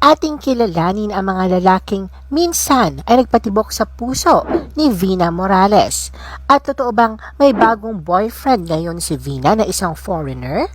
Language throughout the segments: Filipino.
Ating kilalanin ang mga lalaking minsan ay nagpatibok sa puso ni Vina Morales. At totoo bang may bagong boyfriend ngayon si Vina na isang foreigner?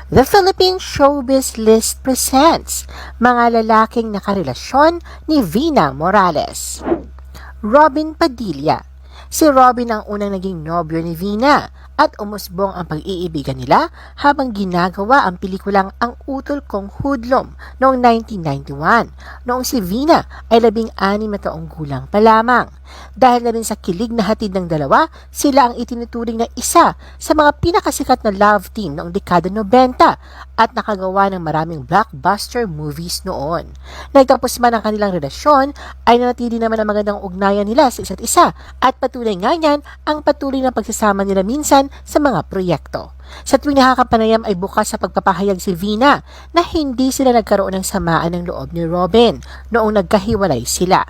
The Philippine Showbiz List presents mga lalaking nakarelasyon ni Vina Morales. Robin Padilla. Si Robin ang unang naging nobyo ni Vina at umusbong ang pag-iibigan nila habang ginagawa ang pelikulang Ang Utol Kong Hudlom noong 1991, noong si Vina ay 16 na taong gulang pa lamang. Dahil na rin sa kilig na hatid ng dalawa, sila ang itinuturing na isa sa mga pinakasikat na love team noong dekada 90 at nakagawa ng maraming blockbuster movies noon. Nagtapos man ang kanilang relasyon, ay nanatili naman ang magandang ugnayan nila sa isa't isa at patuloy nga yan ang patuloy na pagsasama nila minsan sa mga proyekto. Sa tuwing nakakapanayam ay bukas sa pagpapahayag si Vina na hindi sila nagkaroon ng samaan ng loob ni Robin noong nagkahiwalay sila.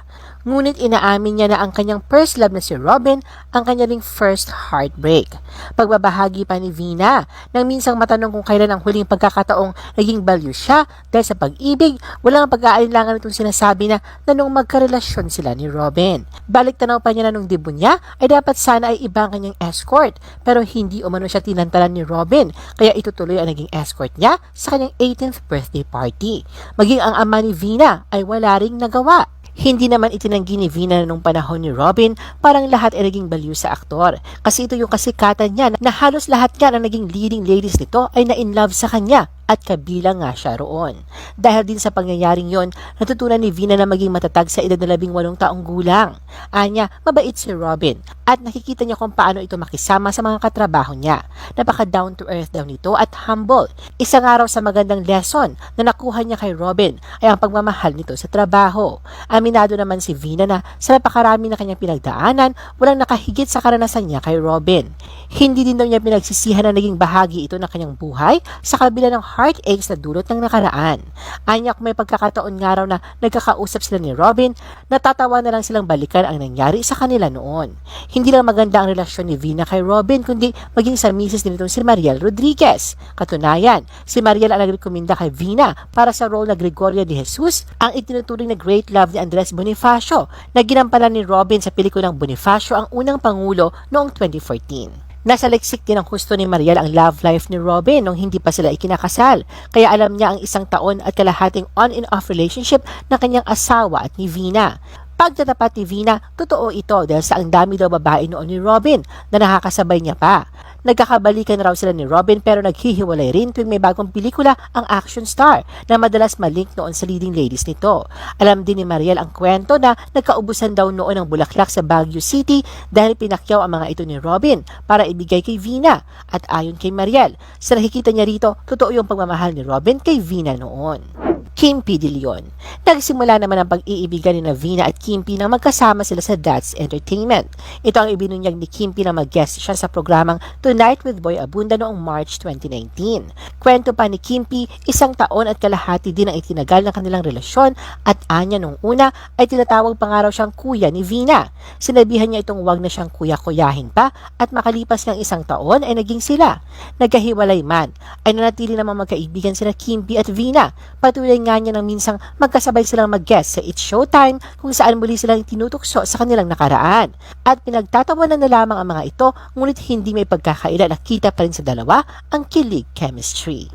Ngunit inaamin niya na ang kanyang first love na si Robin ang kanyang first heartbreak. Pagbabahagi pa ni Vina nang minsang matanong kung kailan ang huling pagkakataong naging baliw siya dahil sa pag-ibig, walang pag-aalinlangan itong sinasabi na noong magkarelasyon sila ni Robin. Balik tanaw pa niya na nung debut niya ay dapat sana ay iba ang kanyang escort pero hindi umano siya tinantalan ni Robin kaya itutuloy ang naging escort niya sa kanyang 18th birthday party. Maging ang ama ni Vina ay wala ring nagawa. Hindi naman itinanggi ni Vina nung panahon ni Robin parang lahat ay naging baliw sa aktor. Kasi ito yung kasikatan niya na halos lahat nga ng naging leading ladies nito ay na-inlove sa kanya at kabilang nga siya roon. Dahil din sa pangyayaring yon, natutunan ni Vina na maging matatag sa edad na 18 taong gulang. Anya, mabait si Robin at nakikita niya kung paano ito makisama sa mga katrabaho niya. Napaka down to earth daw nito at humble. Isang araw sa magandang lesson na nakuha niya kay Robin ay ang pagmamahal nito sa trabaho. Aminado naman si Vina na sa napakarami na kanyang pinagdaanan, walang nakahigit sa karanasan niya kay Robin. Hindi din daw niya pinagsisihan na naging bahagi ito ng kanyang buhay sa kabila ng heartaches na dulot ng nakaraan. Anya, kung may pagkakataon nga raw na nagkakausap sila ni Robin, natatawa na lang silang balikan ang nangyari sa kanila noon. Hindi lang maganda ang relasyon ni Vina kay Robin, kundi maging sa misis din itong si Mariel Rodriguez. Katunayan, si Mariel ang nagrekomenda kay Vina para sa role na Gregoria de Jesus, ang itinuturing na great love ni Andres Bonifacio, na ginampanan ni Robin sa pelikulang Bonifacio ang unang pangulo noong 2014. Nasa leksik din ang husto ni Mariel ang love life ni Robin nung hindi pa sila ikinakasal. Kaya alam niya ang 1 taon at kalahating on and off relationship ng kanyang asawa at ni Vina. Pagtatapat ni Vina, totoo ito dahil sa ang dami daw babae noon ni Robin na nakakasabay niya pa. Nagkakabalikan raw sila ni Robin pero naghihiwalay rin tuwing may bagong pelikula ang action star na madalas malink noon sa leading ladies nito. Alam din ni Mariel ang kwento na nagkaubusan daw noon ng bulaklak sa Baguio City dahil pinakyaw ang mga ito ni Robin para ibigay kay Vina. At ayon kay Mariel, sa nakikita niya rito, totoo yung pagmamahal ni Robin kay Vina noon. Kim P. De Leon. Nagsimula naman ang pag-iibigan ni Vina at Kim P. nang magkasama sila sa That's Entertainment. Ito ang ibinunyag ni Kim P. na mag-guest siya sa programang Tonight with Boy Abunda noong March 2019. Kwento pa ni Kim P., 1 taon at kalahati din ang itinagal ng kanilang relasyon at anya nung una ay tinatawag pa nga raw siyang kuya ni Vina. Sinabihan niya itong wag na siyang kuya-kuyahin pa at makalipas ng 1 taon ay naging sila. Nagkahiwalay man, ay nanatili namang magkaibigan sila Kim P. at Vina. Patuloy nga niya nang minsang magkasabay silang mag-guest sa It's Showtime kung saan muli silang tinutukso sa kanilang nakaraan. At pinagtatawanan na lamang ang mga ito ngunit hindi may pagkakaila na kita pa rin sa dalawa ang kilig chemistry.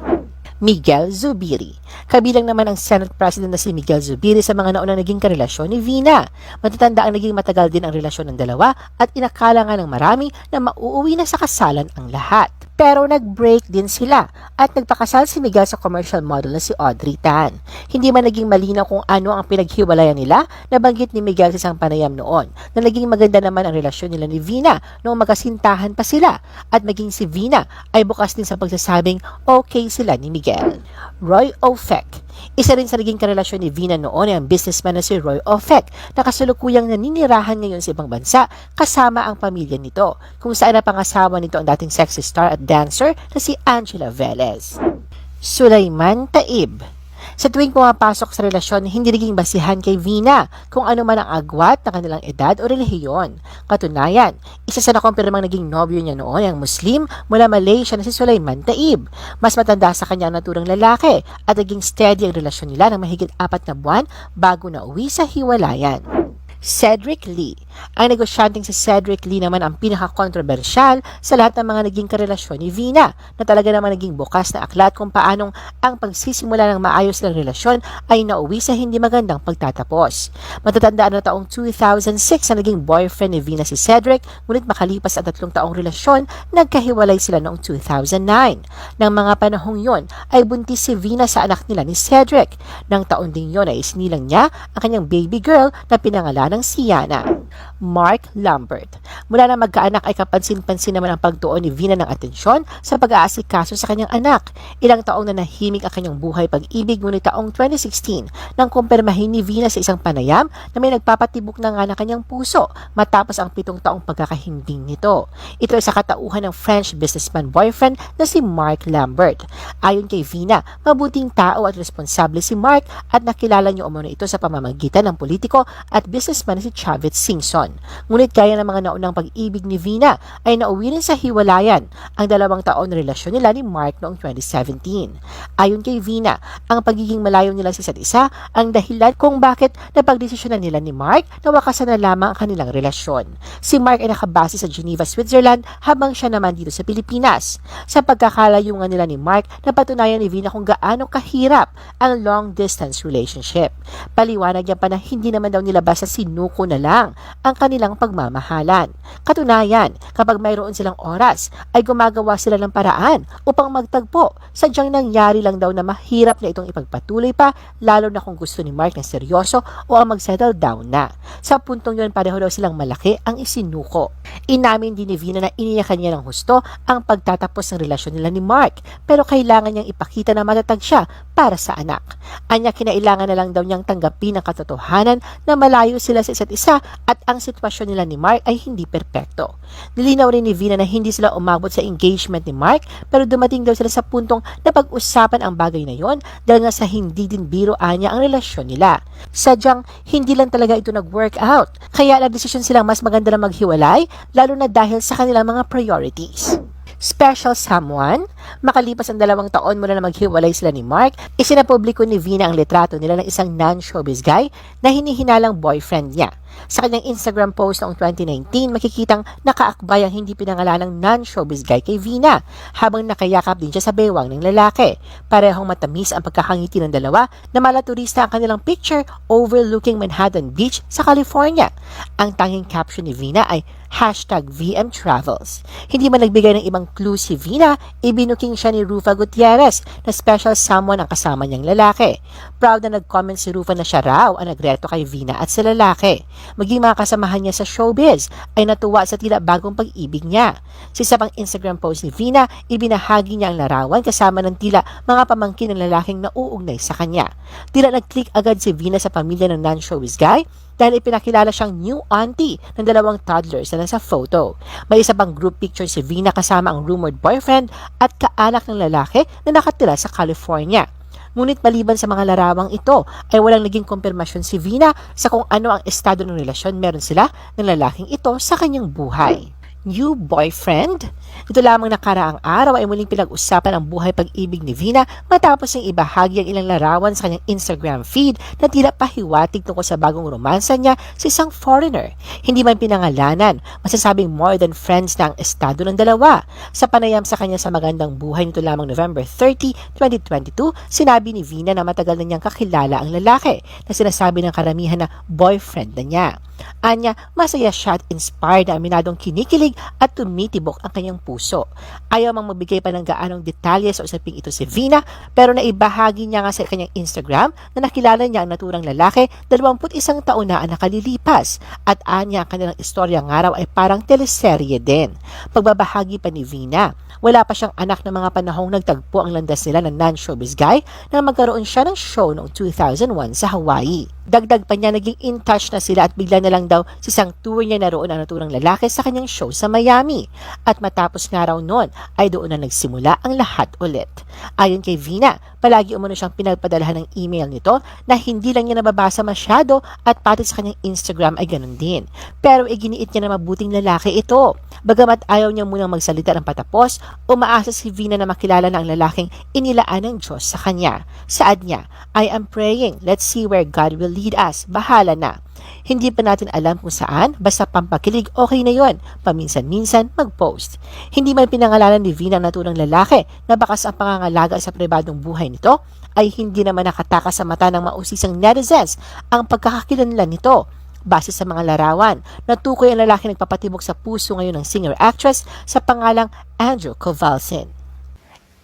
Miguel Zubiri. Kabilang naman ang Senate President na si Miguel Zubiri sa mga naunang naging karelasyon ni Vina. Matatanda ang naging matagal din ang relasyon ng dalawa at inakala nga ng marami na mauuwi na sa kasalan ang lahat. Pero nag-break din sila at nagpakasal si Miguel sa commercial model na si Audrey Tan. Hindi man naging malinaw kung ano ang pinaghiwalayan nila, nabanggit ni Miguel sa isang panayam noon na naging maganda naman ang relasyon nila ni Vina noong magkasintahan pa sila at maging si Vina ay bukas din sa pagsasabing okay sila ni Miguel. Roy Ofek. Isa rin sa naging karelasyon ni Vina noon ay ang businessman na si Roy Ofek na kasalukuyang naninirahan ngayon sa ibang bansa kasama ang pamilya nito, kung saan napangasawa nito ang dating sexy star at dancer na si Angela Velez. Sulaiman Taib. Sa tuwing pumapasok sa relasyon, hindi naging basihan kay Vina kung ano man ang agwat ng kanilang edad o relihiyon. Katunayan, isa sa nakumpirmang naging nobyo niya noon ang Muslim mula Malaysia na si Sulaiman Taib. Mas matanda sa kanya ang naturang lalaki at naging steady ang relasyon nila ng mahigit 4 na buwan bago na uwi sa hiwalayan. Cedric Lee. Ang negosyanteng si Cedric Lee naman ang pinaka-kontrobersyal sa lahat ng mga naging karelasyon ni Vina, na talaga naman naging bukas na aklat kung paanong ang pagsisimula ng maayos ng relasyon ay nauwi sa hindi magandang pagtatapos. Matatandaan na taong 2006 na naging boyfriend ni Vina si Cedric, ngunit makalipas ang 3 taong relasyon, nagkahiwalay sila noong 2009. Nang mga panahong yon ay buntis si Vina sa anak nila ni Cedric. Nang taon din yon ay isinilang niya ang kanyang baby girl na pinangalan ng Siana. Mark Lambert. Mula na magkaanak ay kapansin-pansin naman ang pagtuon ni Vina ng atensyon sa pag-aasikaso sa kanyang anak. Ilang taong na nahimik ang kanyang buhay pag-ibig, ngunit taong 2016 nang kumpirmahin ni Vina sa isang panayam na may nagpapatibok na nga ng kanyang puso matapos ang 7 taong pagkakahimbing nito. Ito ay sa katauhan ng French businessman boyfriend na si Mark Lambert. Ayon kay Vina, mabuting tao at responsable si Mark at nakilala niyo umano ito sa pamamagitan ng politiko at businessman si Chavez Singson. Ngunit gaya ng mga naunang pag-ibig ni Vina ay nauwi rin sa hiwalayan ang 2 taon na relasyon nila ni Mark noong 2017. Ayon kay Vina, ang pagiging malayo nila sa isa't isa ang dahilan kung bakit napagdesisyonan nila ni Mark na wakasan na lamang ang kanilang relasyon. Si Mark ay nakabase sa Geneva, Switzerland habang siya naman dito sa Pilipinas. Sa pagkakalayungan nila ni Mark, napatunayan ni Vina kung gaano kahirap ang long-distance relationship. Paliwanag niya pa na hindi naman daw nila basta sinuko na lang ang kanilang pagmamahalan. Katunayan, kapag mayroon silang oras, ay gumagawa sila ng paraan upang magtagpo. Sadyang nangyari lang daw na mahirap na itong ipagpatuloy pa, lalo na kung gusto ni Mark na seryoso o ang mag-settle down na. Sa puntong yun, pareho daw silang malaki ang isinuko. Inamin din ni Vina na iniyakan niya ng husto ang pagtatapos ng relasyon nila ni Mark, pero kailangan niyang ipakita na matatag siya para sa anak. Anya, kinailangan na lang daw niyang tanggapin ang katotohanan na malayo sila sa isa't isa at ang sitwasyon nila ni Mark ay hindi perpekto. Nilinaw rin ni Vina na hindi sila umabot sa engagement ni Mark, pero dumating daw sila sa puntong na pag-usapan ang bagay na yon dahil nga sa hindi din biroan niya ang relasyon nila. Sadyang hindi lang talaga ito nag-work out, kaya nagdesisyon silang mas maganda na maghiwalay, lalo na dahil sa kanilang mga priorities. Special someone? Makalipas ang 2 taon mula na maghiwalay sila ni Mark, isinapubliko ni Vina ang litrato nila ng isang non-showbiz guy na hinihinalang boyfriend niya. Sa kanyang Instagram post noong 2019, makikitang nakaakbay ang hindi pinangalanang non-showbiz guy kay Vina, habang nakayakap din siya sa bewang ng lalaki. Parehong matamis ang pagkakangiti ng dalawa na malaturista ang kanilang picture overlooking Manhattan Beach sa California. Ang tanging caption ni Vina ay #VMTravels. Hindi man nagbigay ng ibang clue si Vina, ibinuking siya ni Rufa Gutierrez na special someone ang kasama niyang lalaki. Proud na nag-comment si Rufa na siya raw ang nagreto kay Vina at sa lalaki. Maging mga kasamahan niya sa showbiz ay natuwa sa tila bagong pag-ibig niya. Sa isa pang Instagram post ni Vina, ibinahagi niya ang larawan kasama ng tila mga pamangkin ng lalaking nauugnay sa kanya. Tila nag-click agad si Vina sa pamilya ng non-showbiz guy dahil ipinakilala siyang new auntie ng 2 toddlers na nasa photo. May isa pang group picture si Vina kasama ang rumored boyfriend at kaanak ng lalaki na nakatira sa California. Ngunit maliban sa mga larawang ito, ay walang naging kumpirmasyon si Vina sa kung ano ang estado ng relasyon meron sila ng lalaking ito sa kanyang buhay. New boyfriend? Ito lamang nakaraang araw ay muling pinag-usapan ang buhay pag-ibig ni Vina matapos niyang ibahagi ang ilang larawan sa kanyang Instagram feed na tila pahiwatig tungkol sa bagong romansa niya sa isang foreigner. Hindi man pinangalanan, masasabing more than friends na ang estado ng dalawa. Sa panayam sa kanya sa Magandang Buhay nito lamang November 30, 2022, sinabi ni Vina na matagal na niyang kakilala ang lalaki na sinasabi ng karamihan na boyfriend na niya. Anya, masaya siya at inspired na aminadong kinikilig at tumitibok ang kanyang puso. Ayaw mang magbigay pa ng gaanong detalye sa usaping ito si Vina, pero naibahagi niya nga sa kanyang Instagram na nakilala niya ang naturang lalaki 21 taon na ang nakalilipas, at anya ang kanilang istorya ng araw ay parang teleserye din. Pagbabahagi pa ni Vina, wala pa siyang anak na mga panahong nagtagpo ang landas nila ng non-showbiz guy na magkaroon siya ng show noong 2001 sa Hawaii. Dagdag pa niya, naging in touch na sila at bigla na lang daw si isang tour niya na roon ang naturang lalaki sa kanyang show sa Miami. At matapos nga raw noon ay doon na nagsimula ang lahat ulit. Ayon kay Vina, palagi umano siyang pinagpadalahan ng email nito na hindi lang niya nababasa masyado at pati sa kanyang Instagram ay ganun din. Pero iginiit niya na mabuting lalaki ito. Bagamat ayaw niya munang magsalita ng patapos, umaasa si Vina na makilala na ang lalaking inilaan ng Diyos sa kanya. Saad niya, I am praying, let's see where God will lead us. Bahala na. Hindi pa natin alam kung saan, basta pampakilig, okay na yon. Paminsan-minsan, mag-post. Hindi man pinangalanan ni Vina ang naturang lalaki na bakas ang pangangalaga sa pribadong buhay nito, ay hindi naman nakataka sa mata ng mausisang netizens ang pagkakakilanlan nito. Base sa mga larawan, natukoy ang lalaki nagpapatibok sa puso ngayon ng singer-actress sa pangalang Andrew Kovalcin.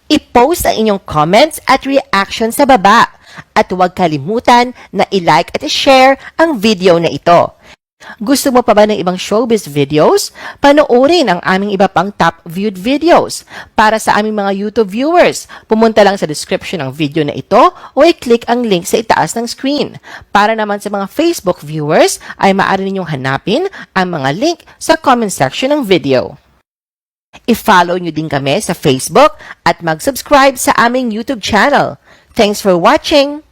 I-post ang inyong comments at reaction sa baba. At huwag kalimutan na i-like at i-share ang video na ito. Gusto mo pa ba ng ibang showbiz videos? Panoorin ang aming iba pang top viewed videos. Para sa aming mga YouTube viewers, pumunta lang sa description ng video na ito o i-click ang link sa itaas ng screen. Para naman sa mga Facebook viewers, ay maaari ninyong hanapin ang mga link sa comment section ng video. I-follow nyo din kami sa Facebook at mag-subscribe sa aming YouTube channel. Thanks for watching!